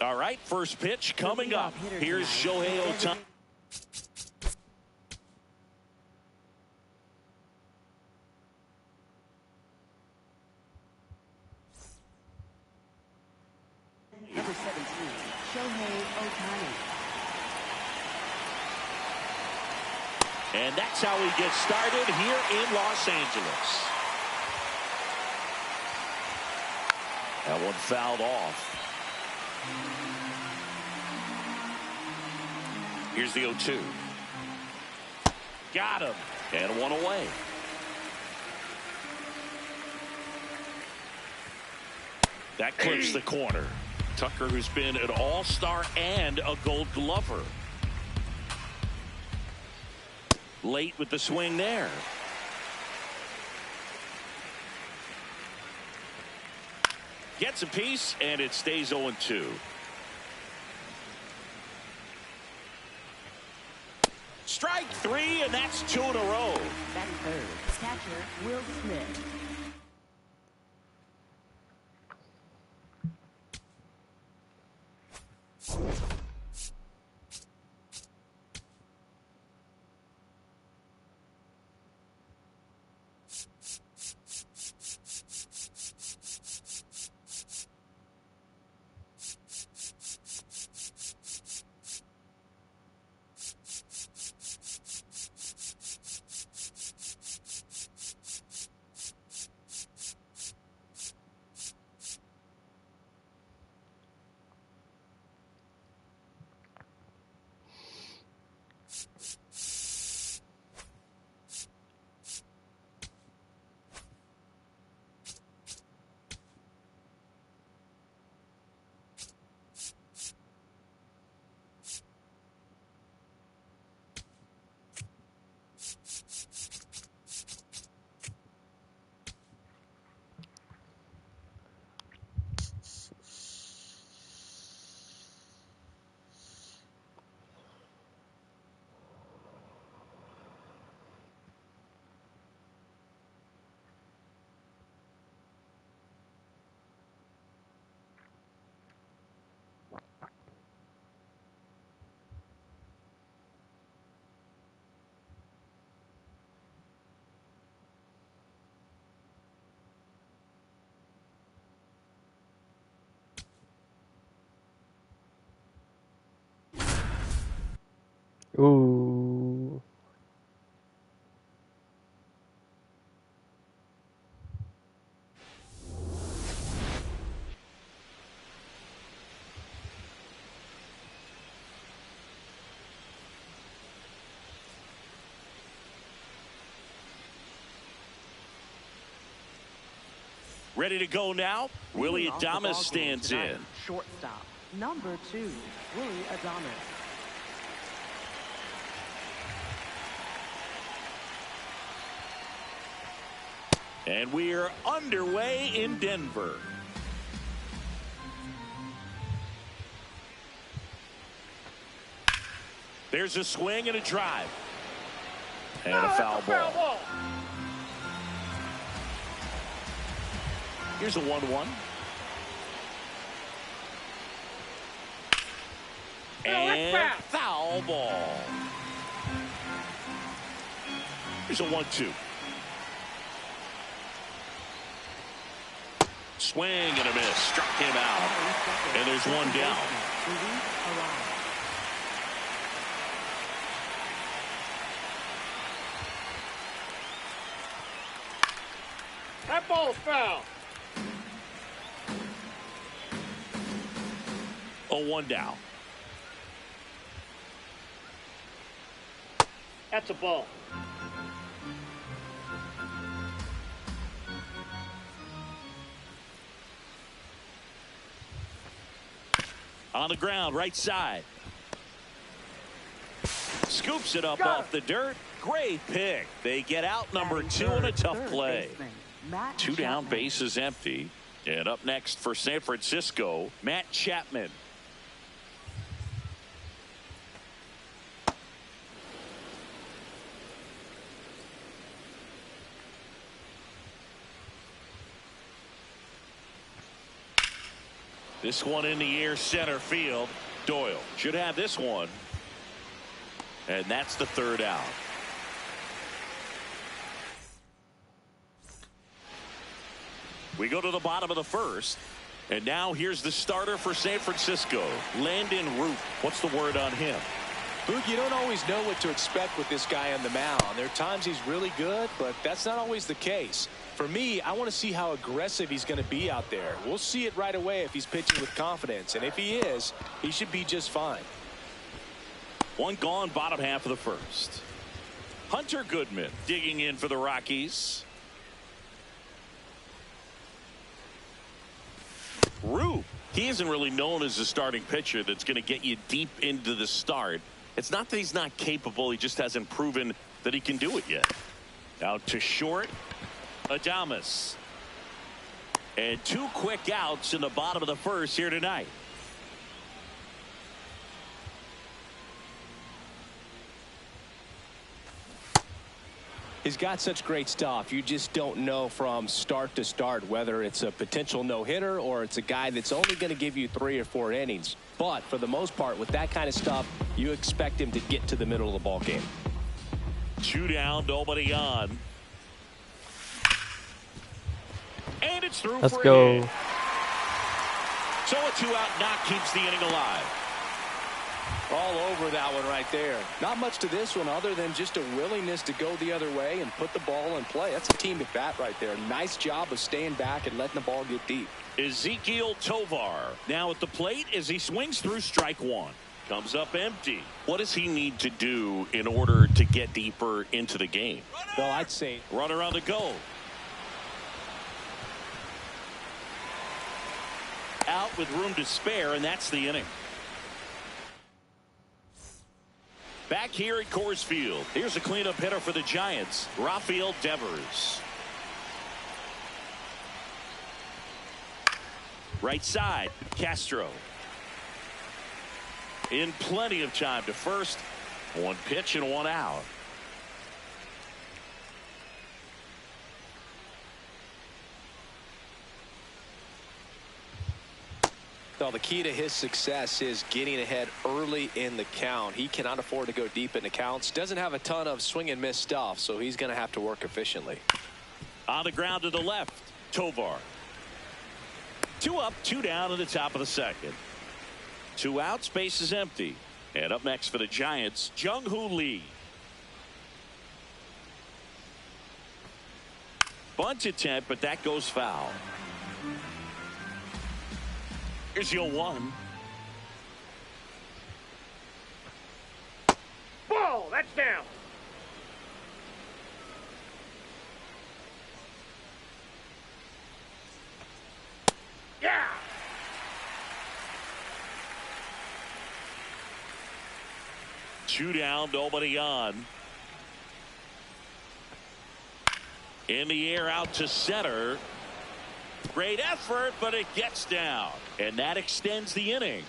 All right, first pitch coming up. Here's Shohei Ohtani. Number 17, Shohei Ohtani. And that's how he gets started here in Los Angeles. That one fouled off. Here's the 0-2. Got him. And one away. That clips the corner. Tucker, who's been an all-star and a Gold Glover. Late with the swing there. Gets a piece, and it stays 0-2. Strike three, and that's 2 in a row. Batting third, catcher Will Smith. Ooh. Ready to go now. Willie Off the Adames ball stands game tonight, in. Shortstop, number 2, Willie Adames. And we're underway in Denver. There's a swing and a drive. And a foul ball. Here's a 1-1. And foul ball. Here's a 1-2. Swing and a miss. Struck him out. And there's one down. That ball's foul. 0-1 down. That's a ball. On the ground, right side. Scoops it up off the dirt. Great pick. They get out number 2 in a tough play. 2 down, bases empty. And up next for San Francisco, Matt Chapman. This one in the air, center field. Doyle should have this one. And that's the third out. We go to the bottom of the first. And now here's the starter for San Francisco, Landon Root. What's the word on him? Boog, you don't always know what to expect with this guy on the mound. There are times he's really good, but that's not always the case. For me, I want to see how aggressive he's going to be out there. We'll see it right away if he's pitching with confidence. And if he is, he should be just fine. One gone, bottom half of the first. Hunter Goodman digging in for the Rockies. Root, he isn't really known as a starting pitcher that's going to get you deep into the start. It's not that he's not capable, he just hasn't proven that he can do it yet. Out to short, Adames. And 2 quick outs in the bottom of the first here tonight. He's got such great stuff. You just don't know from start to start whether it's a potential no-hitter or it's a guy that's only going to give you 3 or 4 innings. But for the most part, with that kind of stuff, you expect him to get to the middle of the ball game. 2 down, nobody on. And it's through. Let's for go. a hit. So a 2-out knock keeps the inning alive. All over that one right there. Not much to this one other than just a willingness to go the other way and put the ball in play. That's a team at bat right there. Nice job of staying back and letting the ball get deep. Ezequiel Tovar now at the plate as he swings through strike 1. Comes up empty. What does he need to do in order to get deeper into the game? Well, I'd say runner on the go. Out with room to spare, and that's the inning. Back here at Coors Field, here's a cleanup hitter for the Giants, Rafael Devers. Right side, Castro. In plenty of time to first. 1 pitch and 1 out. Well, the key to his success is getting ahead early in the count. He cannot afford to go deep in the counts. Doesn't have a ton of swing and miss stuff, so he's going to have to work efficiently. On the ground to the left, Tovar. 2 up, 2 down in the top of the second. 2 outs, base is empty. And up next for the Giants, Jung-Hoo Lee. Bunt attempt, but that goes foul. Here's your 1. Ball, that's down. Yeah. Two down, nobody on. In the air, out to center. Great effort, but it gets down. And that extends the inning.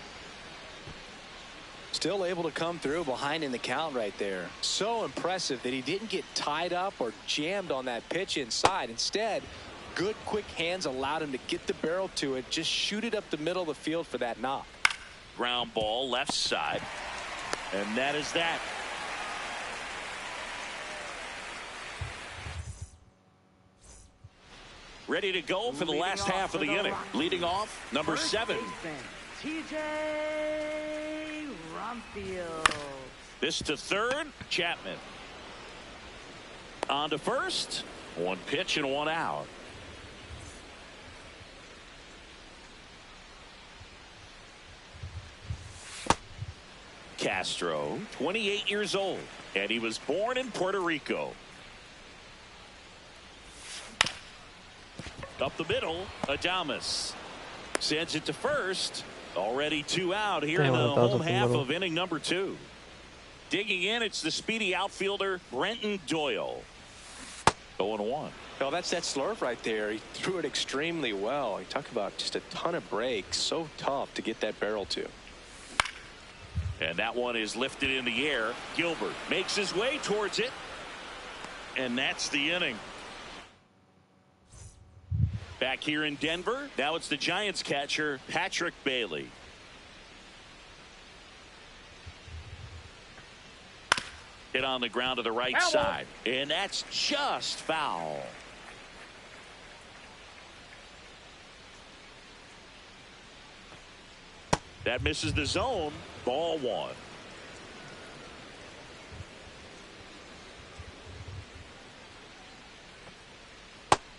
Still able to come through behind in the count right there. So impressive that he didn't get tied up or jammed on that pitch inside. Instead, good quick hands allowed him to get the barrel to it, just shoot it up the middle of the field for that knock. Ground ball left side. And that is that. Ready to go for the last half of the inning. Leading off, number 7. TJ Rumfield. This to third, Chapman. On to first. 1 pitch and 1 out. Castro, 28 years old, and he was born in Puerto Rico. Up the middle, Adames sends it to first. Already 2 out here in the home half of inning number 2. Digging in, it's the speedy outfielder Brenton Doyle. 0-1. Well, that's that slurve right there. He threw it extremely well. You talk about just a ton of breaks. So tough to get that barrel to. And that one is lifted in the air. Gilbert makes his way towards it. And that's the inning. Back here in Denver, now it's the Giants catcher, Patrick Bailey. Hit on the ground to the right side, and that's just foul. That misses the zone. Ball one.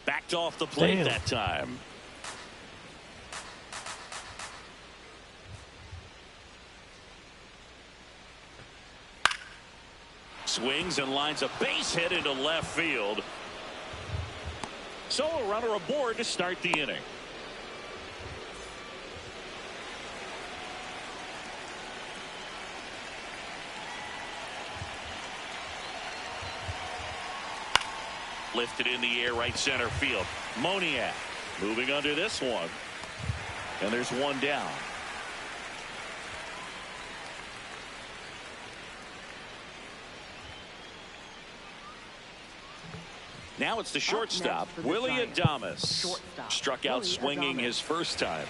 Backed off the plate that time. Swings and lines a base hit into left field. So a runner aboard to start the inning. Lifted in the air, right center field. Moniak moving under this one. And there's one down. Now it's the shortstop, Willie Adames. Struck out swinging his first time.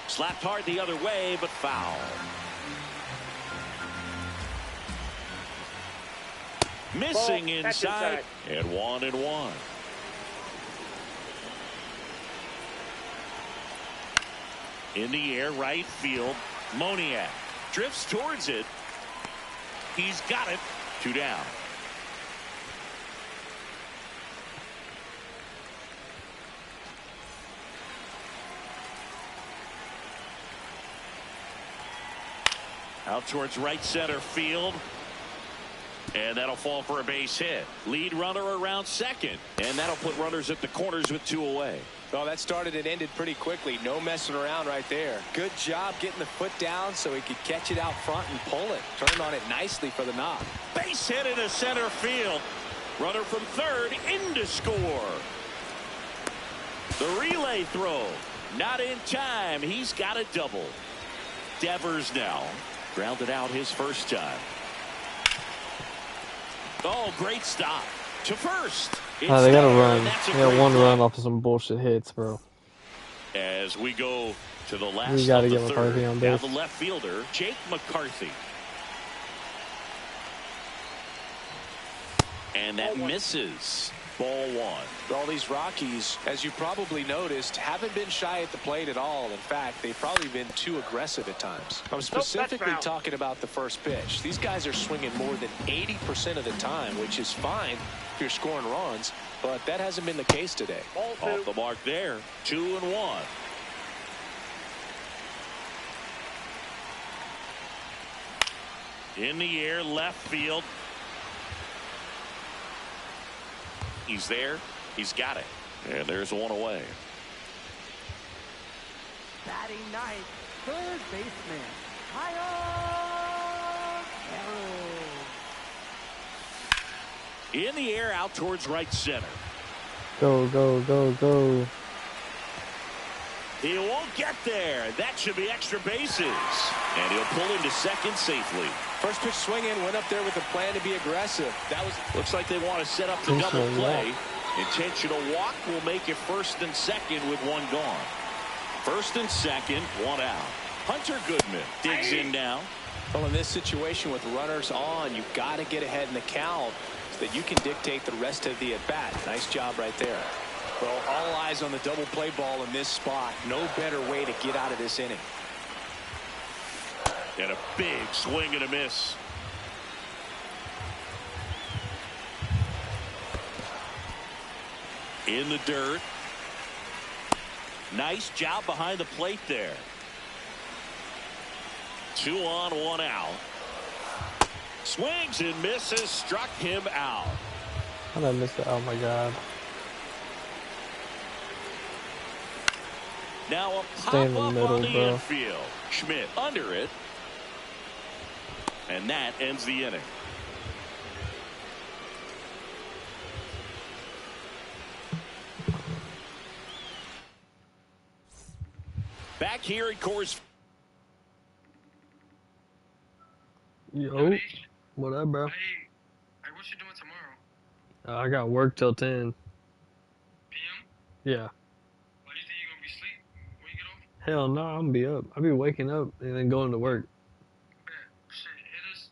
Slapped hard the other way, but foul. Missing inside, and 1-1. In the air, right field. Moniak drifts towards it. He's got it. 2 down. Out towards right center field. And that'll fall for a base hit. Lead runner around second. And that'll put runners at the corners with 2 away. Well, that started and ended pretty quickly. No messing around right there. Good job getting the foot down so he could catch it out front and pull it. Turned on it nicely for the knock. Base hit into center field. Runner from third in to score. The relay throw. Not in time. He's got a double. Devers now. Grounded out his first time. Oh, great stop. To first. They gotta run. They got 1 run off of some bullshit hits, bro. As we go to the last We gotta of get the McCarthy third. on Now base. the left fielder, Jake McCarthy. And that misses. Ball 1. All these Rockies, as you probably noticed, haven't been shy at the plate at all. In fact, they've probably been too aggressive at times. I'm specifically talking about the first pitch. These guys are swinging more than 80% of the time, which is fine if you're scoring runs, but that hasn't been the case today. Off the mark there. 2-1. In the air, left field. He's there. He's got it. And there's 1 away. Batting ninth, third baseman, Kyle Carroll. In the air, out towards right center. Go, go, go, go. He won't get there. That should be extra bases. And he'll pull into second safely. First pitch swinging, went up there with a plan to be aggressive. That was. Looks like they want to set up the double play. Intentional walk will make it first and second with 1 gone. First and second, 1 out. Hunter Goodman digs in now. Well, in this situation with runners on, you've got to get ahead in the count so that you can dictate the rest of the at-bat. Nice job right there. Well, all eyes on the double play ball in this spot. No better way to get out of this inning. And a big swing and a miss. In the dirt. Nice job behind the plate there. 2 on, 1 out. Swings and misses. Struck him out. How did I miss that? Oh my god. Now a Stay in the pop-up middle, on the bro. infield. Schmidt under it. And that ends the inning. Back here at Coors. Yo. What up, bro? Hey, I what you doing tomorrow? I got work till 10. PM? Yeah. Why do you think you're gonna be asleep when you get off? Hell no, I'm gonna be up. I'll be waking up and then going to work. Bet. Shit, hit us.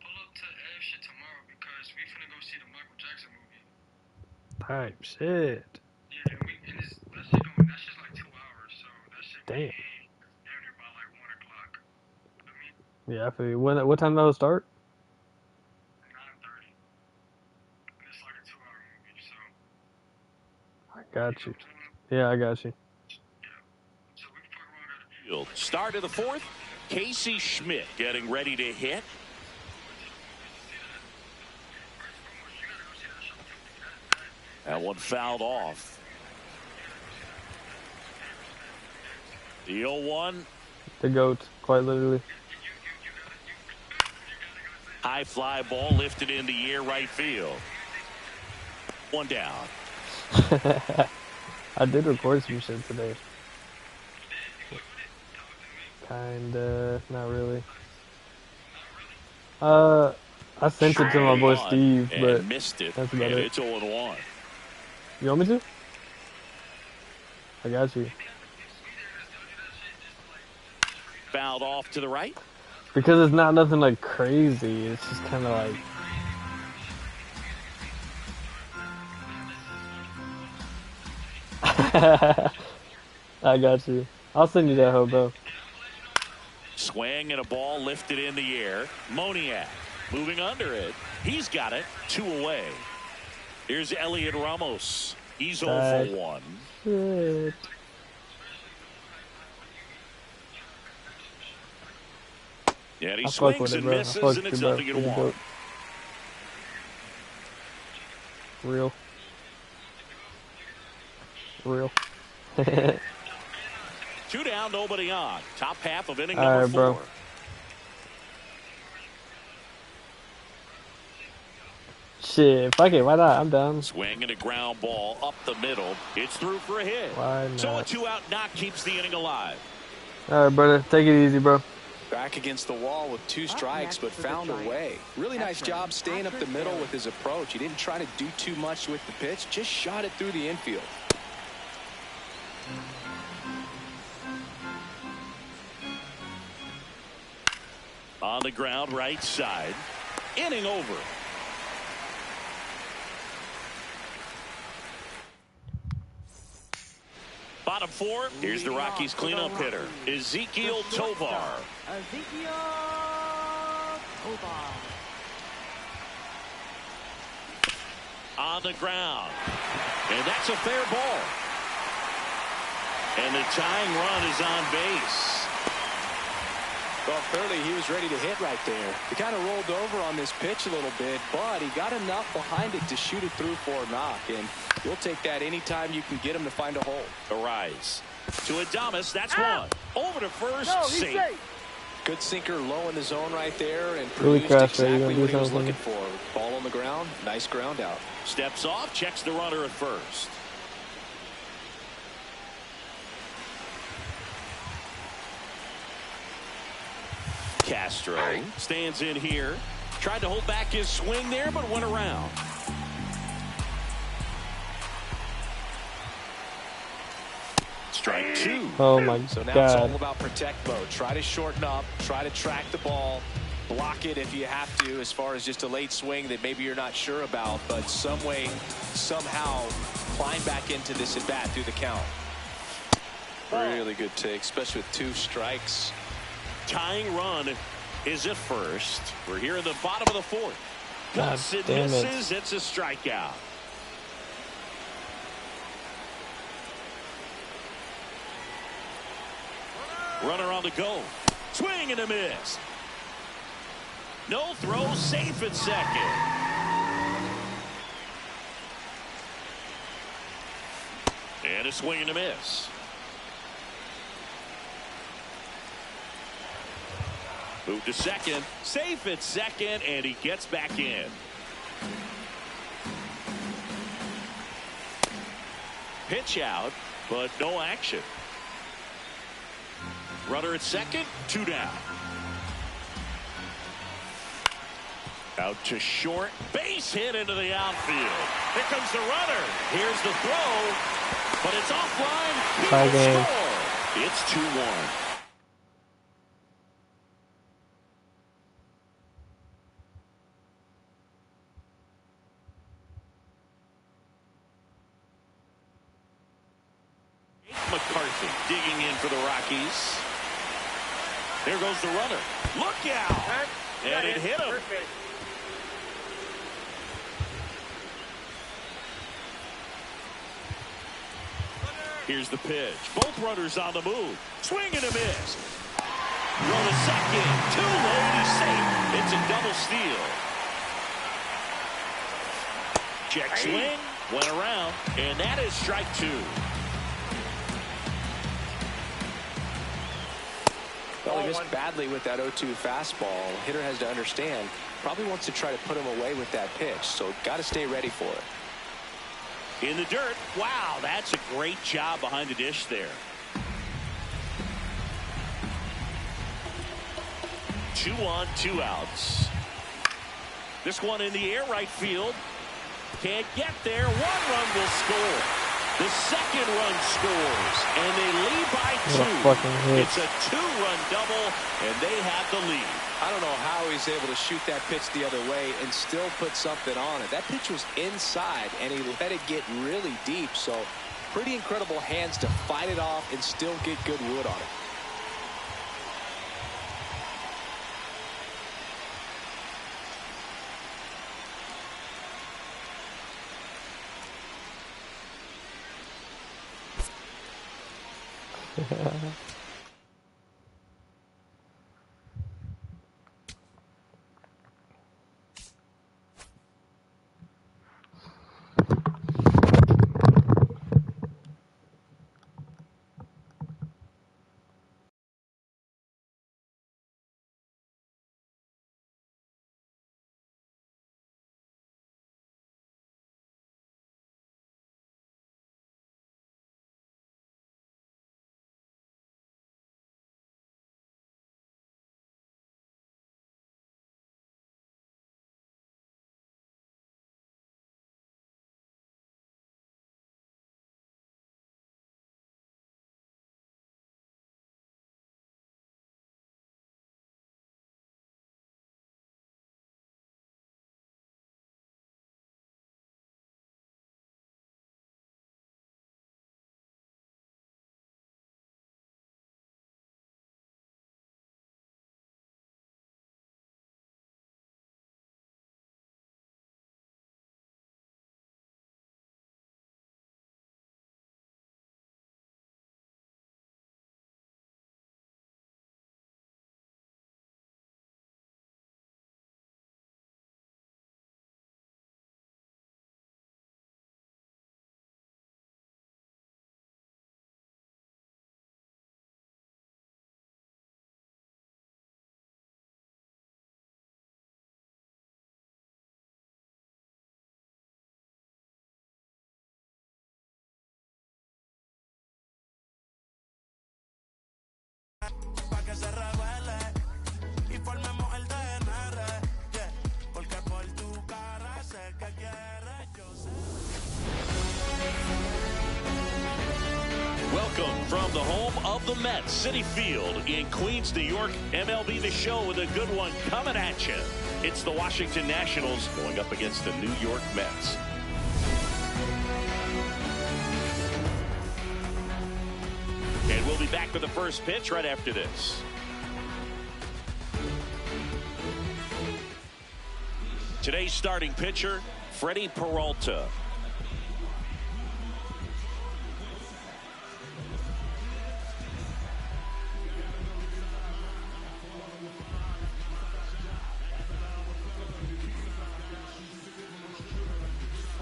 Pull up to F shit tomorrow because we finna go see the Michael Jackson movie. Type shit. Yeah, and that shit's like 2 hours, so that shit Damn. damn near by like 1 o'clock. I mean, Yeah, I feel you. What time does it start? 9:30. And it's like a 2 hour movie, so. I got you. Yeah, I got you. So we can fuck around at Start of the fourth. Casey Schmidt getting ready to hit. That one fouled off. The 0-1. The GOAT, quite literally. High fly ball lifted in the air right field. One down. I did record some shit today. Kinda, not really. I sent it to my boy Steve, but missed it. that's about and it. It's 0-1. You want me to? I got you. Fouled off to the right. Because it's not nothing like crazy. It's just kind of like. I got you. I'll send you that hobo. Swing and a ball lifted in the air. Moniak moving under it. He's got it. 2 away. Here's Elliot Ramos. He's 0 for 1. Shit. Yeah, he I fuck with swings it, and bro. misses, and it's nothing at 1. Real. Real. 2 down, nobody on. Top half of inning All number right, 4. bro. Shit, fuck it, why not? I'm down. Swing and a ground ball up the middle. It's through for a hit. Why not? So a 2-out knock keeps the inning alive. All right, brother, take it easy, bro. Back against the wall with 2 strikes, but found a way. Really nice job staying up the middle with his approach. He didn't try to do too much with the pitch, just shot it through the infield. On the ground, right side. Inning over. Bottom 4. Here's the Rockies' cleanup hitter, Ezekiel Tovar. Ezekiel Tovar. On the ground. And that's a fair ball. And the tying run is on base. Well, clearly he was ready to hit right there. He kind of rolled over on this pitch a little bit, but he got enough behind it to shoot it through for a knock. And you'll take that anytime you can get him to find a hole. The rise to Adames. That's one. Over to first. Safe. Good sinker low in the zone right there and Really produced crash, right? You exactly gonna do what he was something? looking for. Ball on the ground. Nice ground out. Steps off. Checks the runner at first. Castro stands in here. Tried to hold back his swing there, but went around. Strike 2. Oh my So now it's all god. about protect mode. Try to shorten up. Try to track the ball. Block it if you have to, as far as just a late swing that maybe you're not sure about, but some way, somehow climb back into this at bat through the count. Really good take, especially with 2 strikes. Tying run is at first. We're here in the bottom of the 4th. God Cuts and damn it. misses. It's a strikeout. Runner on the go. Swing and a miss. No throw, safe at second. And a swing and a miss. Move to second. Safe at second, and he gets back in. Pitch out, but no action. Runner at second, 2 down. Out to short. Base hit into the outfield. Here comes the runner. Here's the throw. But it's offline. Tie He will game. score. It's 2-1. McCarthy digging in for the Rockies. There goes the runner. Look out! And it hit him. Here's the pitch. Both runners on the move. Swing and a miss. Throw to second. Too late. He's safe. It's a double steal. Check swing. Went around. And that is strike 2. Well, he missed badly with that 0-2 fastball. Hitter has to understand. Probably wants to try to put him away with that pitch. So got to stay ready for it. In the dirt. Wow, that's a great job behind the dish there. 2 on, 2 outs. This one in the air, right field. Can't get there. 1 run will score. The second run scores, and they lead by 2. It's a 2-run double, and they have the lead. I don't know how he's able to shoot that pitch the other way and still put something on it. That pitch was inside, and he let it get really deep. So pretty incredible hands to fight it off and still get good wood on it. Welcome from the home of the Mets, Citi Field in Queens, New York. MLB The Show with a good one coming at you. It's the Washington Nationals going up against the New York Mets. And we'll be back with the first pitch right after this. Today's starting pitcher, Freddie Peralta.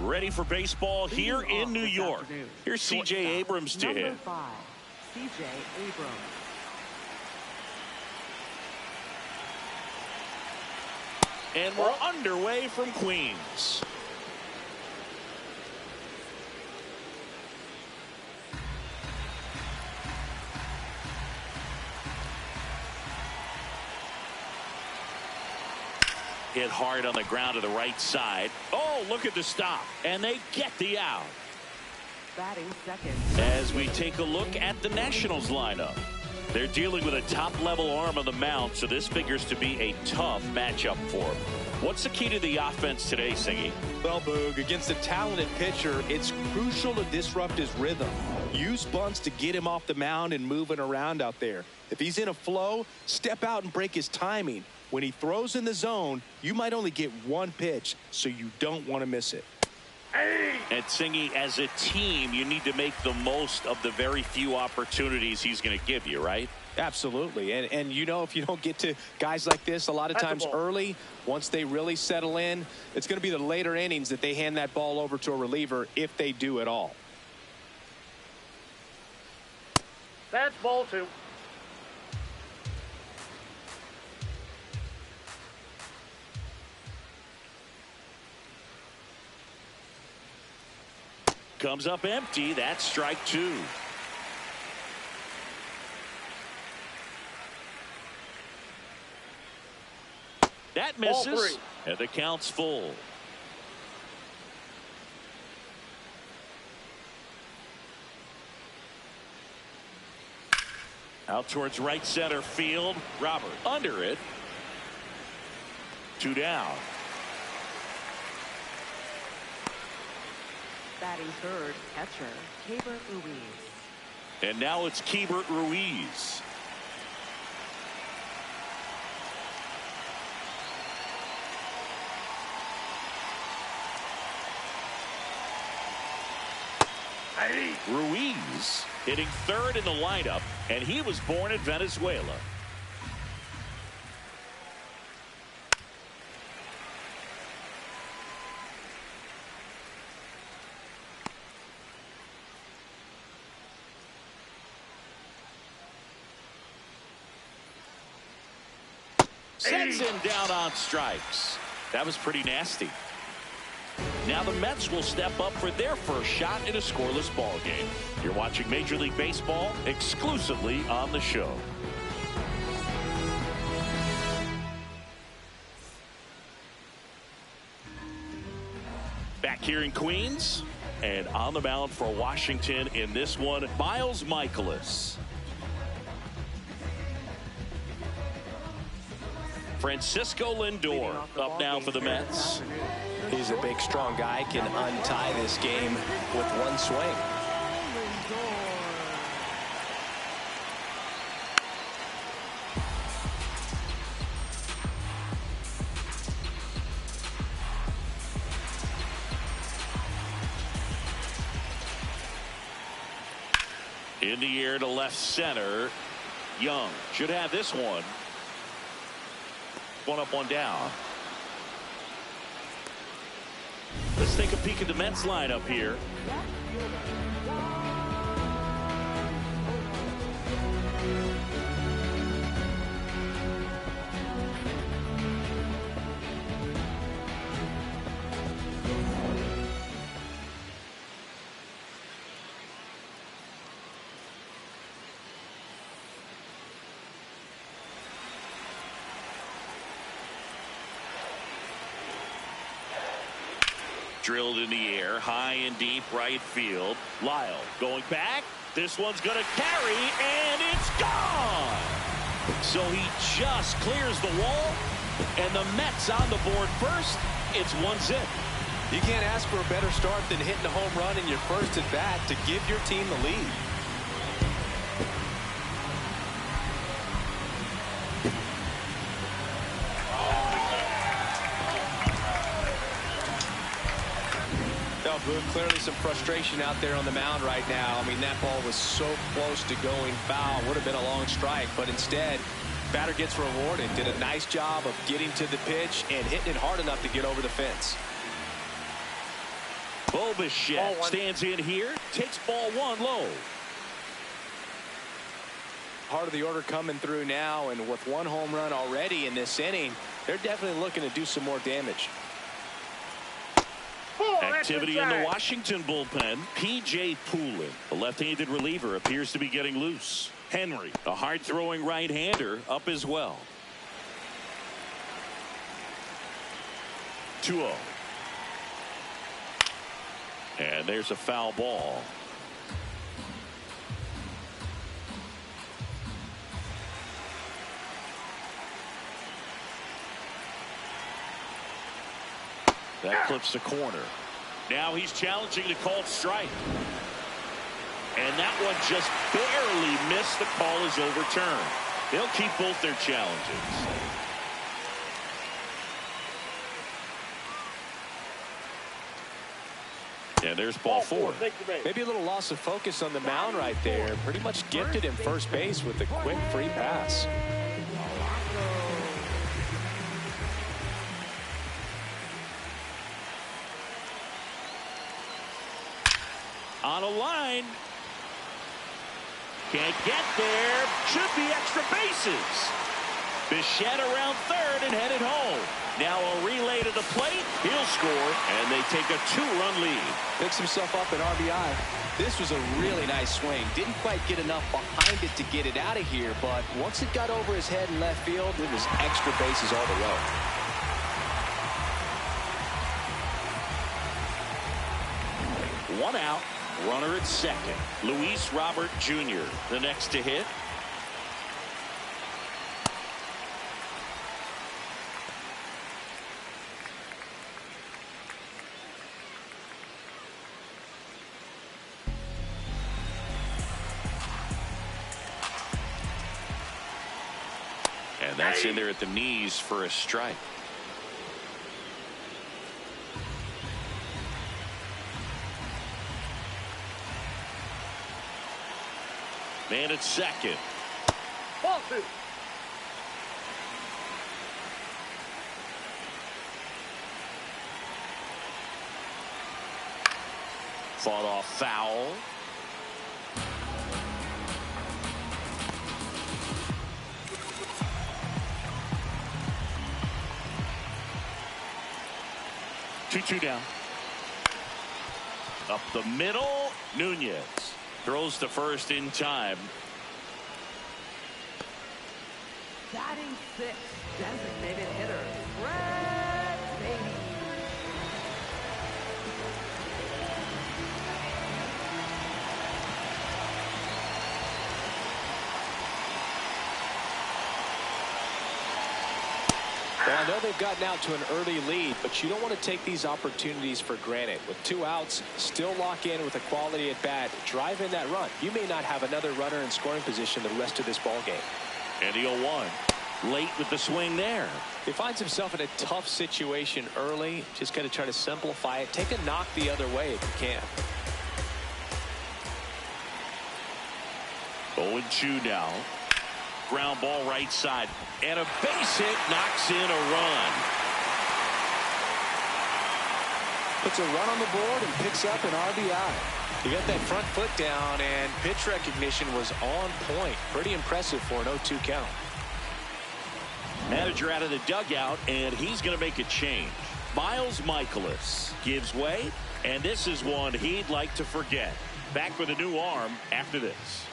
Ready for baseball here in New York. Here's C.J. Abrams to hit. Number 5, C.J. Abrams. And we're underway from Queens. hit hard on the ground to the right side. Oh, look at the stop. And they get the out. Batting second. As we take a look at the Nationals lineup. They're dealing with a top-level arm on the mound, so this figures to be a tough matchup for them. What's the key to the offense today, Singy? Well, Boog, against a talented pitcher, it's crucial to disrupt his rhythm. Use bunts to get him off the mound and moving around out there. If he's in a flow, step out and break his timing. When he throws in the zone, you might only get one pitch, so you don't want to miss it. And Singy, as a team, you need to make the most of the very few opportunities he's going to give you, right? Absolutely. And you know, if you don't get to guys like this a lot of times early, once they really settle in, it's going to be the later innings that they hand that ball over to a reliever, if they do at all. That's ball 2. Comes up empty. That's strike 2. That misses, and the count's full. Out towards right center field. Robert under it. 2 down. Batting third, catcher, Keibert Ruiz. And now it's Keibert Ruiz. Ruiz hitting third in the lineup, and he was born in Venezuela. Sends him down on strikes. That was pretty nasty. Now the Mets will step up for their first shot in a scoreless ball game. You're watching Major League Baseball exclusively on the show. Back here in Queens, and on the mound for Washington in this one, Miles Michaelis. Francisco Lindor up now for the Mets. He's a big, strong guy, can untie this game with one swing. In the air to left center. Young should have this one. One up, one down. Let's take a peek at the Mets lineup here. Drilled in the air, high and deep right field. Lyle going back. This one's going to carry, and it's gone. So he just clears the wall, and the Mets on the board first. It's 1-0. You can't ask for a better start than hitting a home run in your first at bat to give your team the lead. Clearly some frustration out there on the mound right now. I mean, that ball was so close to going foul. Would have been a long strike, but instead, batter gets rewarded. Did a nice job of getting to the pitch and hitting it hard enough to get over the fence. Bulbichet stands in here, takes ball 1 low. Part of the order coming through now, and with 1 home run already in this inning, they're definitely looking to do some more damage. Activity in the Washington bullpen. P.J. Poulin, the left-handed reliever, appears to be getting loose. Henry, a hard-throwing right-hander, up as well. 2-0. And there's a foul ball. That clips the corner. Now he's challenging the called strike. And that one just barely missed. The call is overturned. They'll keep both their challenges. And there's ball 4. Maybe a little loss of focus on the mound right there. Pretty much gifted him first base with a quick free pass. On a line. Can't get there. Should be extra bases. Bichette around third and headed home. Now a relay to the plate. He'll score, and they take a 2-run lead. Picks himself up an RBI. This was a really nice swing. Didn't quite get enough behind it to get it out of here, but once it got over his head in left field, it was extra bases all the way. One out. Runner at second. Luis Robert Jr. the next to hit. And that's in there at the knees for a strike. Man at second. Ball 2. Fought off foul. Two down. Up the middle. Nunez throws to first in time. Batting 6, designated hitter, Fred Beatty. Well, I know they've gotten out to an early lead, but you don't want to take these opportunities for granted. With 2 outs, still lock in with a quality at bat, drive in that run. You may not have another runner in scoring position the rest of this ball game. And the 0-1. Late with the swing there. He finds himself in a tough situation early. Just got to try to simplify it. Take a knock the other way if you can. 0-2 now. Ground ball right side. And a base hit knocks in a run. Puts a run on the board and picks up an RBI. He got that front foot down, and pitch recognition was on point. Pretty impressive for an 0-2 count. Manager out of the dugout, and he's going to make a change. Miles Michaelis gives way, and this is one he'd like to forget. Back with a new arm after this.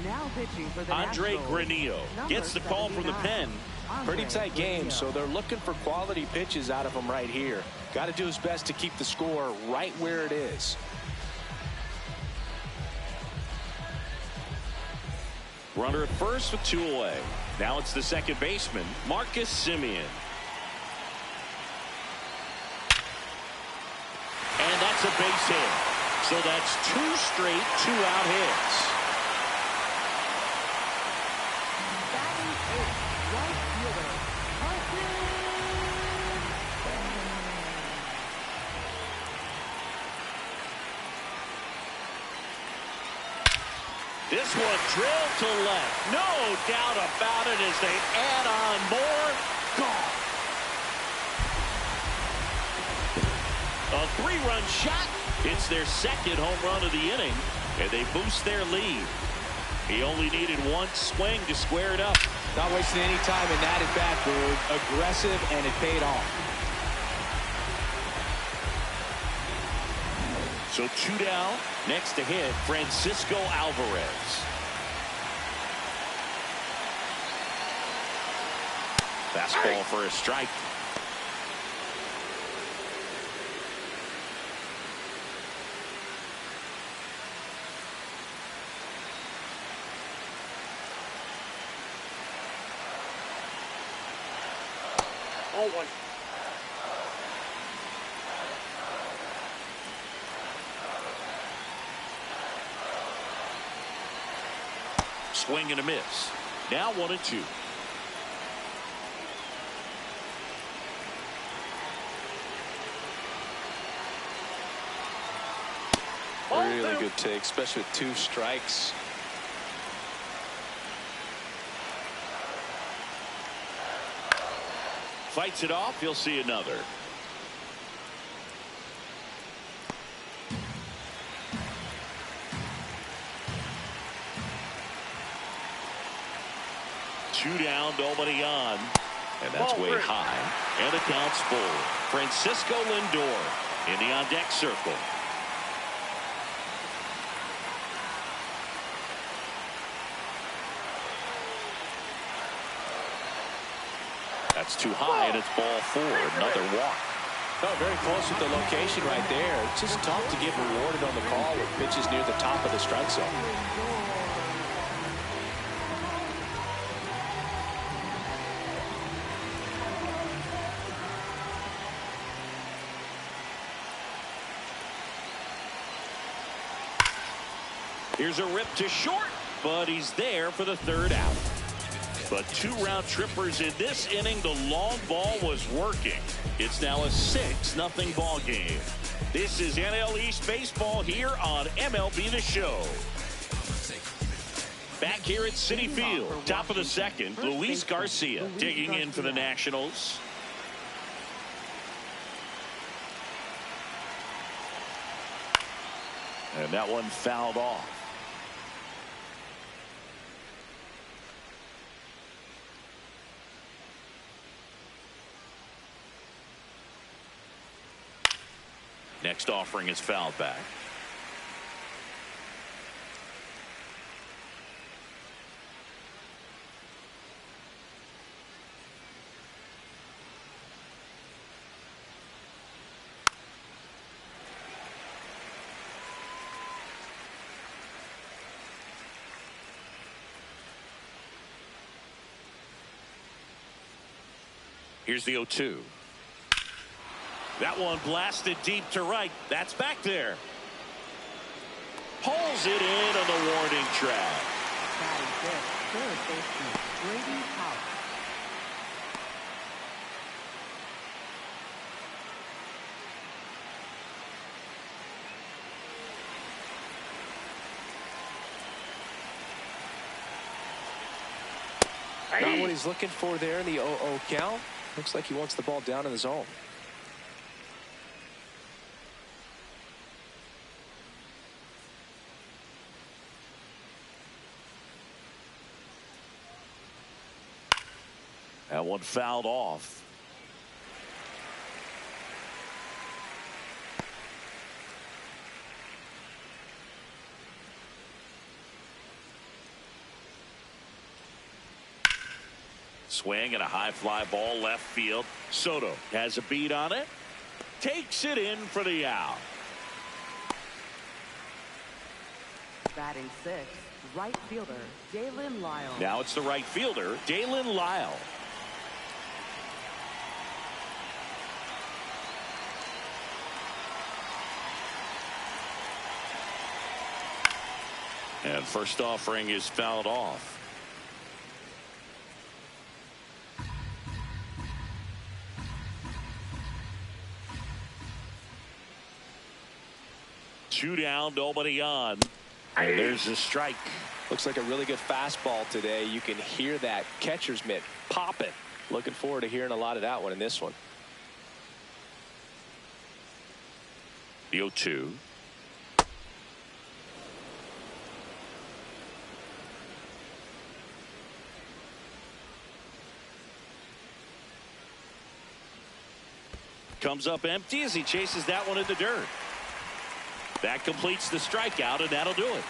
Now pitching for the Andre Nationals, Granillo gets the call from the pen. Pretty tight game, so they're looking for quality pitches out of him right here. Got to do his best to keep the score right where it is. Runner at first with 2 away. Now it's the second baseman, Marcus Semien. And that's a base hit. So that's 2 straight 2-out hits. batting 8, right fielder, Marcus. This one drilled to left. No doubt about it as they add on more. Gone. A 3-run shot. It's their second home run of the inning, and they boost their lead. He only needed 1 swing to square it up. Not wasting any time in that at bat, Boog. Aggressive, and it paid off. So 2 down. Next to hit, Francisco Alvarez. Fastball for a strike. Oh, one. Swing and a miss. Now 1-2. Really good take, especially with 2 strikes. Fights it off. You'll see another. Two down, nobody on. And that's way high. And the count's full. Francisco Lindor in the on-deck circle. That's too high, and it's ball 4. Another walk. Oh, very close with the location right there. It's just tough to get rewarded on the call with pitches near the top of the strike zone. Here's a rip to short, but he's there for the 3rd out. But 2 round trippers in this inning. The long ball was working. It's now a 6-0 ball game. This is NL East baseball here on MLB The Show. Back here at Citi Field, top of the 2nd, Luis Garcia digging in for the Nationals. And that one fouled off. Next offering is fouled back. Here's the 0-2. That one blasted deep to right. That's back there. Pulls it in on the warning track. Batting fifth, third baseman Brady House. Not what he's looking for there in the 0-0 count. Looks like he wants the ball down in the zone. That one fouled off. Swing and a high fly ball left field. Soto has a beat on it. Takes it in for the out. Batting sixth, right fielder Dalen Lyle. Now it's the right fielder, Dalen Lyle. And first offering is fouled off. Two down, nobody on. And there's a strike. Looks like a really good fastball today. You can hear that catcher's mitt popping. Looking forward to hearing a lot of that one in this one. The 0-2. Comes up empty as he chases that one in the dirt. That completes the strikeout, and that'll do it.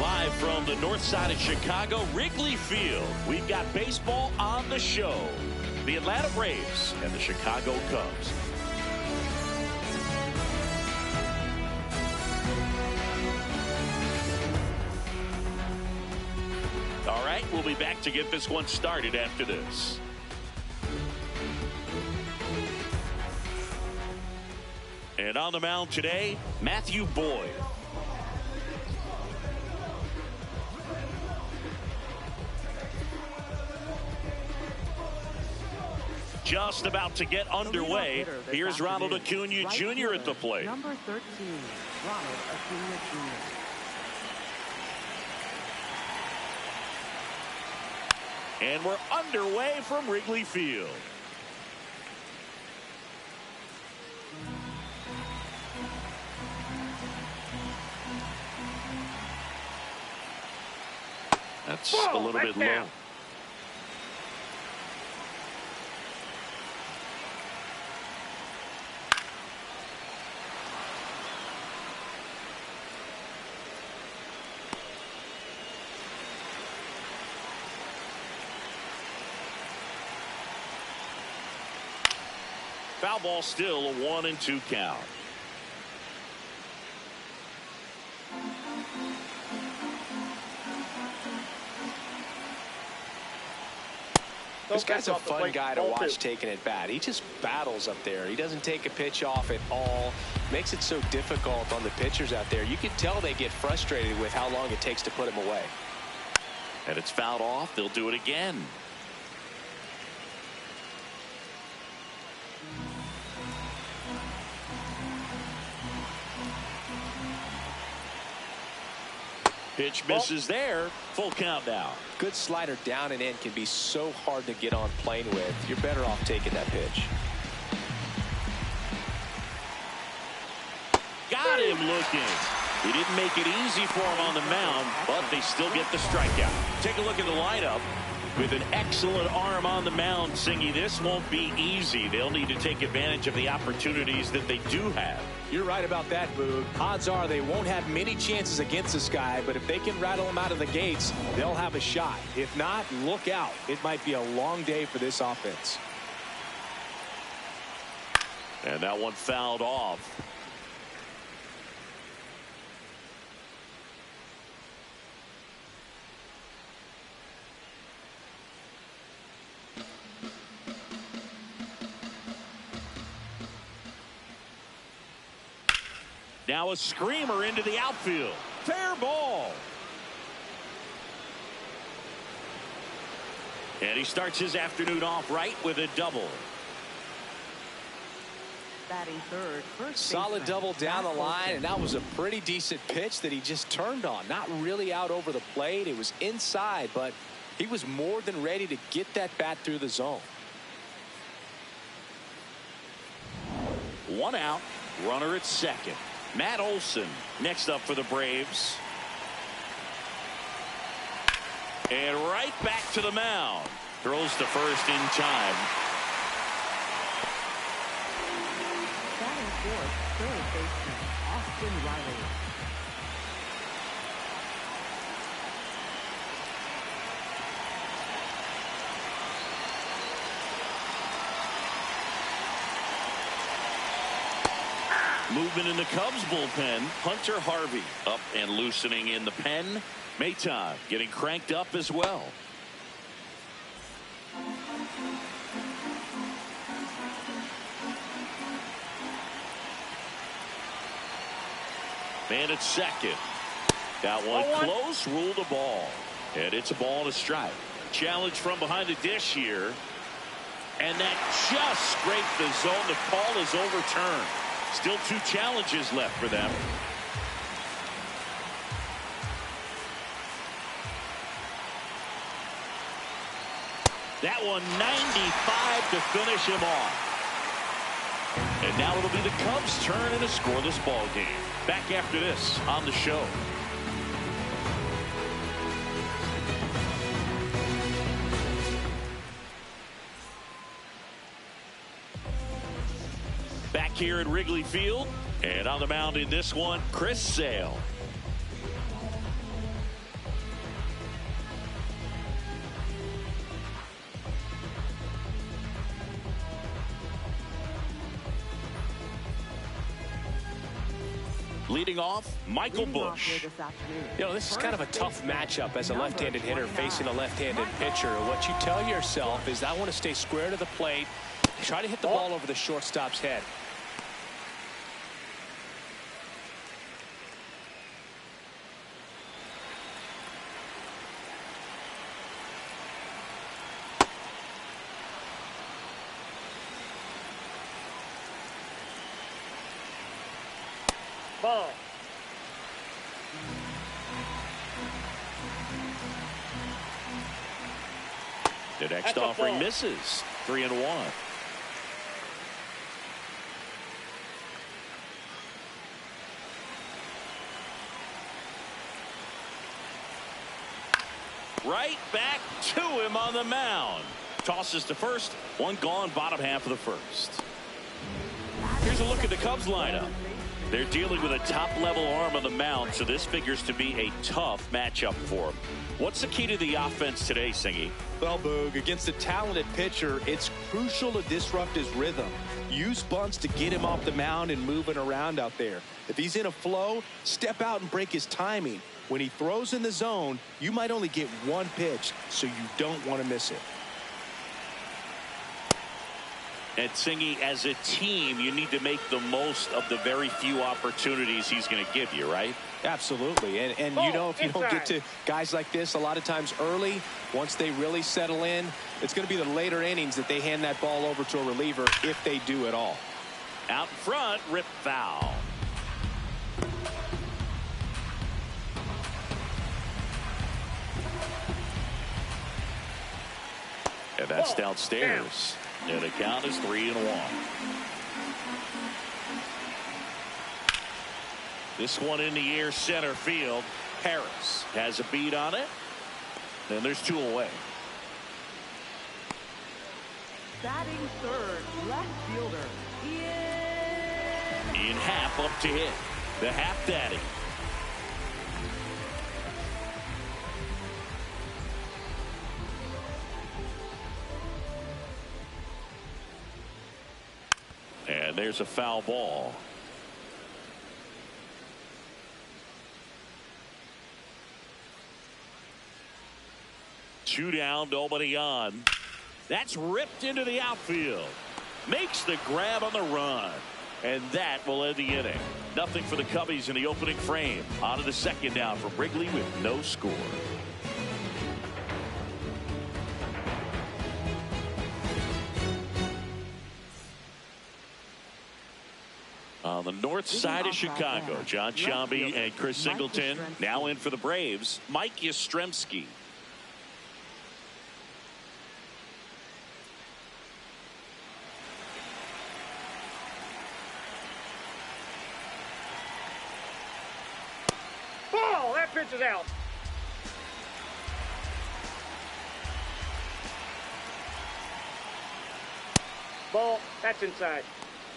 Live from the north side of Chicago, Wrigley Field, we've got baseball on the show. The Atlanta Braves and the Chicago Cubs. All right, we'll be back to get this one started after this. And on the mound today, Matthew Boyd. Just about to get underway. Here's Ronald Acuna Jr. at the plate. Number 13, Ronald Acuna Jr. And we're underway from Wrigley Field. That's a little bit low. Foul ball, still a 1-2 count. This guy's a fun guy to watch taking at bat. He just battles up there. He doesn't take a pitch off at all. Makes it so difficult on the pitchers out there. You can tell they get frustrated with how long it takes to put him away. And it's fouled off. They'll do it again. Pitch misses there. Full count now. Good slider down and in can be so hard to get on plane with. You're better off taking that pitch. Got him looking. He didn't make it easy for him on the mound, but they still get the strikeout. Take a look at the lineup. With an excellent arm on the mound, Singy, this won't be easy. They'll need to take advantage of the opportunities that they do have. You're right about that, Boog. Odds are they won't have many chances against this guy, but if they can rattle him out of the gates, they'll have a shot. If not, look out. It might be a long day for this offense. And that one fouled off. Now a screamer into the outfield. Fair ball. And he starts his afternoon off right with a double. Batting third, first Solid double down the line, and that was a pretty decent pitch that he just turned on. Not really out over the plate. It was inside, but he was more than ready to get that bat through the zone. One out. Runner at second. Matt Olson next up for the Braves. And right back to the mound. Throws to first in time. Batting fourth, third baseman, Austin Riley. Movement in the Cubs bullpen. Hunter Harvey up and loosening in the pen. Maton getting cranked up as well. Man at second. That one close, ruled a ball. And it's a ball and a strike. Challenge from behind the dish here. And that just scraped the zone. The call is overturned. Still two challenges left for them. That one 95 to finish him off. And now it'll be the Cubs' turn in a scoreless ball game. Back after this on the show. Back here at Wrigley Field, and on the mound in this one, Chris Sale. Leading off, Michael Leading off Bush. here this afternoon. You know, this is kind of a tough matchup as a left-handed hitter facing a left-handed pitcher. What you tell yourself is, I want to stay square to the plate, try to hit the ball over the shortstop's head. Ball. The next That's a offering ball. misses. 3-1. Right back to him on the mound. Tosses to first. One gone, bottom half of the first. Here's a look at the Cubs lineup. They're dealing with a top-level arm on the mound, so this figures to be a tough matchup for them. What's the key to the offense today, Singy? Well, Boog, against a talented pitcher, it's crucial to disrupt his rhythm. Use bunts to get him off the mound and moving around out there. If he's in a flow, step out and break his timing. When he throws in the zone, you might only get one pitch, so you don't want to miss it. And Singy, as a team, you need to make the most of the very few opportunities he's going to give you, right? Absolutely. And you know, if you don't get to guys like this a lot of times early, once they really settle in, it's going to be the later innings that they hand that ball over to a reliever, if they do at all. Out in front, rip foul. And that's downstairs. And the count is 3-1. This one in the air, center field. Harris has a beat on it. And there's 2 away. Batting third, left fielder, In half up to hit. The half daddy. And there's a foul ball. Two down, nobody on. That's ripped into the outfield. Makes the grab on the run. And that will end the inning. Nothing for the Cubbies in the opening frame. On to the second now for Wrigley with no score. On the north side of Chicago, John Sciambi and Chris Singleton now in for the Braves. Mike Yastrzemski. Ball. That pitch is out. Ball. That's inside.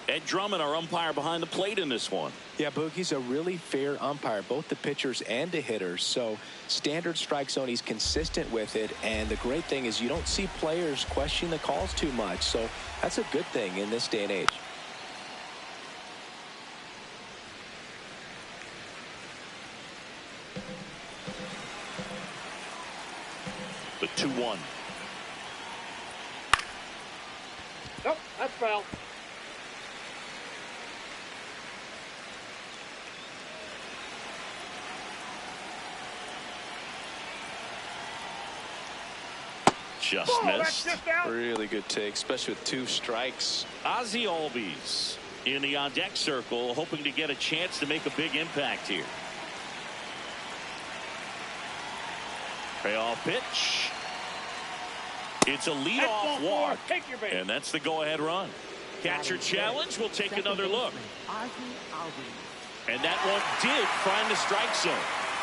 Ed Drummond, our umpire behind the plate in this one. Yeah, Boog, he's a really fair umpire, both the pitchers and the hitters. So standard strike zone, he's consistent with it. And the great thing is you don't see players question the calls too much. So that's a good thing in this day and age. The 2-1. Nope. That's foul. Just That's missed. just out. Really good take, especially with 2 strikes. Ozzie Albies in the on-deck circle, hoping to get a chance to make a big impact here. Payoff pitch. It's a leadoff walk, Take your base. and that's the go-ahead run. Catcher challenge. We'll take another look. And that one did find the strike zone.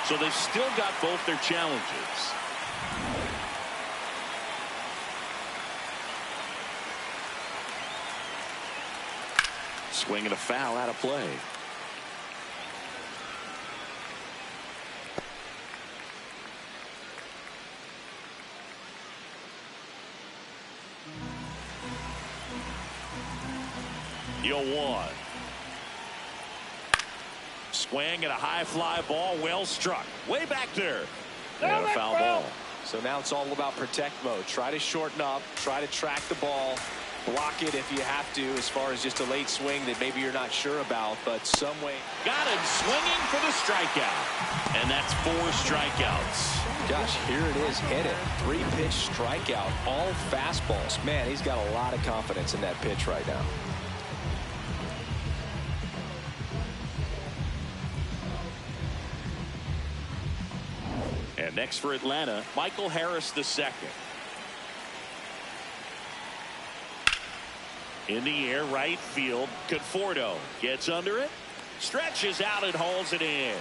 So they've still got both their challenges. Swing and a foul out of play. Swing and a high fly ball, well struck. Way back there. And a foul ball. So now it's all about protect mode. Try to shorten up, try to track the ball, block it if you have to, as far as just a late swing that maybe you're not sure about, but some way. Got him swinging for the strikeout. And that's 4 strikeouts. Gosh, here it is, hit it. 3-pitch strikeout, all fastballs. Man, he's got a lot of confidence in that pitch right now. And next for Atlanta, Michael Harris II. In the air, right field. Conforto gets under it, stretches out and hauls it in.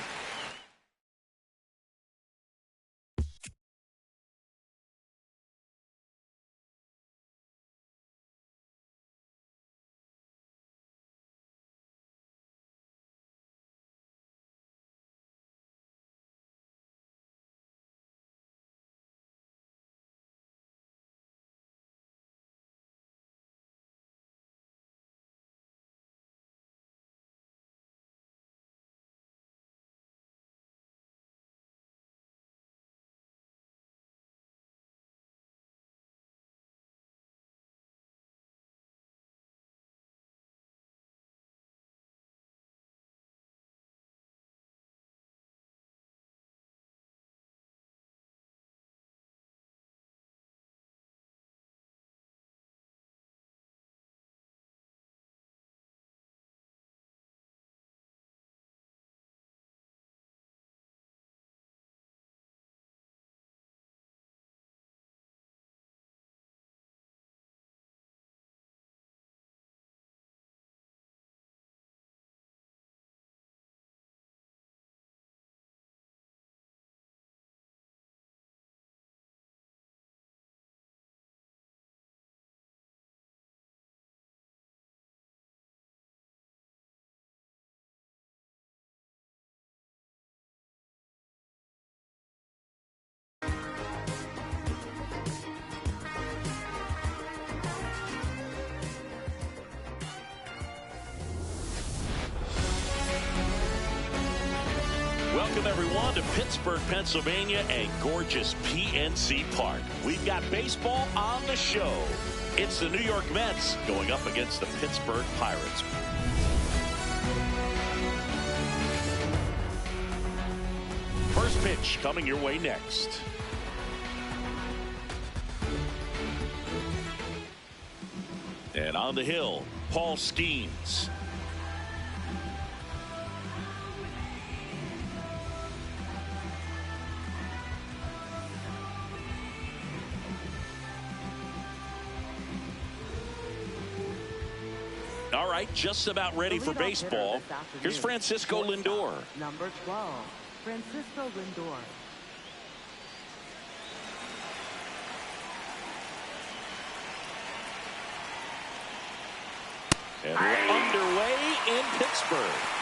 Welcome, everyone, to Pittsburgh, Pennsylvania and gorgeous PNC Park. We've got baseball on the show. It's the New York Mets going up against the Pittsburgh Pirates. First pitch coming your way next. And on the hill, Paul Skeens. All right, just about ready for baseball. Here's Francisco Lindor. Number 12, Francisco Lindor. And we're underway in Pittsburgh.